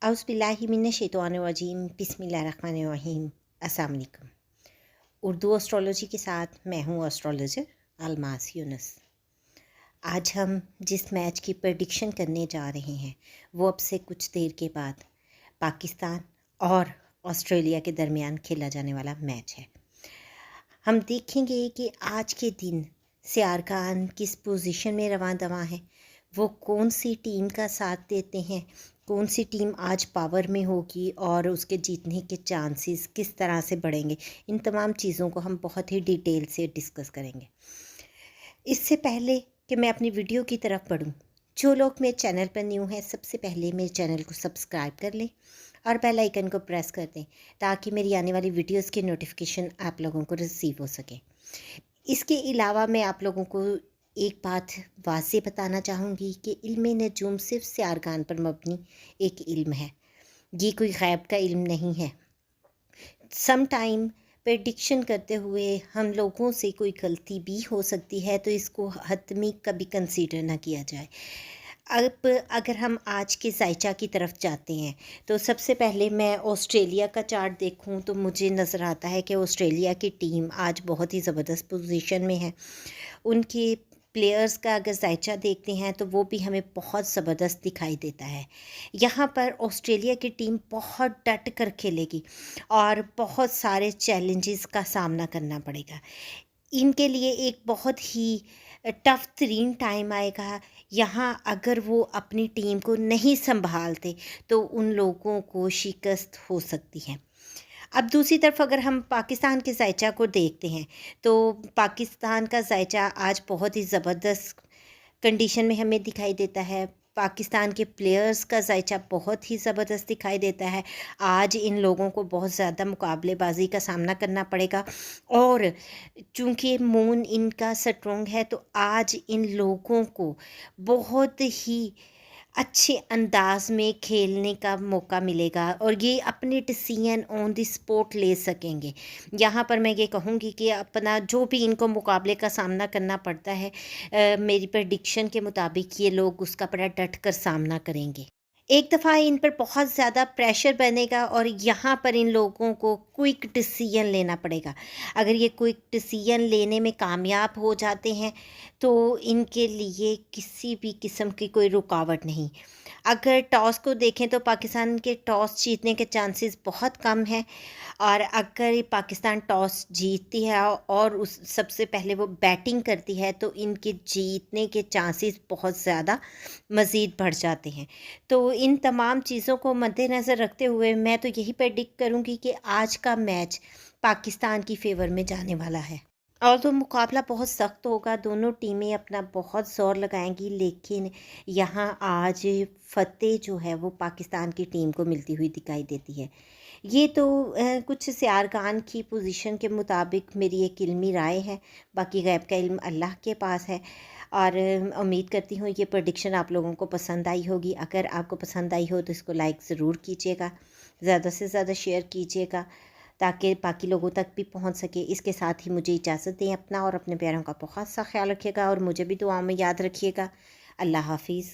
औज़ुबिल्लाहिमिनश्शैतानिर्रजीम बिस्मिल्लाहिर्रहमानिर्रहीम। अस्सलाम वालेकुम। उर्दू एस्ट्रोलॉजी के साथ मैं हूँ एस्ट्रोलॉजर अलमास यूनुस। आज हम जिस मैच की प्रेडिक्शन करने जा रहे हैं वो अब से कुछ देर के बाद पाकिस्तान और ऑस्ट्रेलिया के दरमियान खेला जाने वाला मैच है। हम देखेंगे कि आज के दिन सियार खान किस पोजीशन में रवां दवां है, वो कौन सी टीम का साथ देते हैं, कौन सी टीम आज पावर में होगी और उसके जीतने के चांसेस किस तरह से बढ़ेंगे। इन तमाम चीज़ों को हम बहुत ही डिटेल से डिस्कस करेंगे। इससे पहले कि मैं अपनी वीडियो की तरफ बढ़ूँ, जो लोग मेरे चैनल पर न्यू हैं सबसे पहले मेरे चैनल को सब्सक्राइब कर लें और बेल आइकन को प्रेस कर दें ताकि मेरी आने वाली वीडियोस की नोटिफिकेशन आप लोगों को रिसीव हो सके। इसके अलावा मैं आप लोगों को एक बात वाज़ेह बताना चाहूँगी कि इल्म नजूम सिर्फ सियार खान पर मबनी एक इल्म है, ये कोई गैब का इल्म नहीं है। सम टाइम प्रेडिक्शन करते हुए हम लोगों से कोई गलती भी हो सकती है, तो इसको हतमी कभी कंसीडर ना किया जाए। अब अगर हम आज के ज़ायचा की तरफ जाते हैं तो सबसे पहले मैं ऑस्ट्रेलिया का चार्ट देखूं तो मुझे नज़र आता है कि ऑस्ट्रेलिया की टीम आज बहुत ही ज़बरदस्त पोजीशन में है। उनके प्लेयर्स का अगर ज़ायचा देखते हैं तो वो भी हमें बहुत ज़बरदस्त दिखाई देता है। यहाँ पर ऑस्ट्रेलिया की टीम बहुत डट कर खेलेगी और बहुत सारे चैलेंजेस का सामना करना पड़ेगा। इनके लिए एक बहुत ही टफ तरीन टाइम आएगा। यहाँ अगर वो अपनी टीम को नहीं संभालते तो उन लोगों को शिकस्त हो सकती है। अब दूसरी तरफ अगर हम पाकिस्तान के ज़ायचा को देखते हैं तो पाकिस्तान का ज़ायचा आज बहुत ही ज़बरदस्त कंडीशन में हमें दिखाई देता है। पाकिस्तान के प्लेयर्स का ज़ायचा बहुत ही ज़बरदस्त दिखाई देता है। आज इन लोगों को बहुत ज़्यादा मुकाबलेबाजी का सामना करना पड़ेगा और चूँकि मून इनका स्ट्रॉन्ग है तो आज इन लोगों को बहुत ही अच्छे अंदाज में खेलने का मौका मिलेगा और ये अपने डिसीजन ऑन द स्पॉट ले सकेंगे। यहाँ पर मैं ये कहूँगी कि अपना जो भी इनको मुकाबले का सामना करना पड़ता है, मेरी प्रेडिक्शन के मुताबिक ये लोग उसका बड़ा डट कर सामना करेंगे। एक दफ़ा इन पर बहुत ज़्यादा प्रेशर बनेगा और यहाँ पर इन लोगों को क्विक डिसीजन लेना पड़ेगा। अगर ये क्विक डिसीजन लेने में कामयाब हो जाते हैं तो इनके लिए किसी भी किस्म की कोई रुकावट नहीं। अगर टॉस को देखें तो पाकिस्तान के टॉस जीतने के चांसेस बहुत कम हैं और अगर पाकिस्तान टॉस जीतती है और उस सबसे पहले वो बैटिंग करती है तो इनके जीतने के चांसेस बहुत ज़्यादा मज़ीद बढ़ जाते हैं। तो इन तमाम चीज़ों को मद्देनज़र रखते हुए मैं तो यही प्रेडिक्ट करूँगी कि आज का मैच पाकिस्तान की फ़ेवर में जाने वाला है। और तो मुकाबला बहुत सख्त होगा, दोनों टीमें अपना बहुत ज़ोर लगाएंगी, लेकिन यहाँ आज फ़तेह जो है वो पाकिस्तान की टीम को मिलती हुई दिखाई देती है। ये तो कुछ सियार खान की पोजीशन के मुताबिक मेरी एक इल्मी राय है, बाकी गैब का इल्म अल्लाह के पास है। और उम्मीद करती हूँ ये प्रेडिक्शन आप लोगों को पसंद आई होगी। अगर आपको पसंद आई हो तो इसको लाइक ज़रूर कीजिएगा, ज़्यादा से ज़्यादा शेयर कीजिएगा ताकि बाकी लोगों तक भी पहुंच सके। इसके साथ ही मुझे इजाज़त दें। अपना और अपने प्यारों का बहुत सा ख्याल रखिएगा और मुझे भी दुआ में याद रखिएगा। अल्लाह हाफिज़।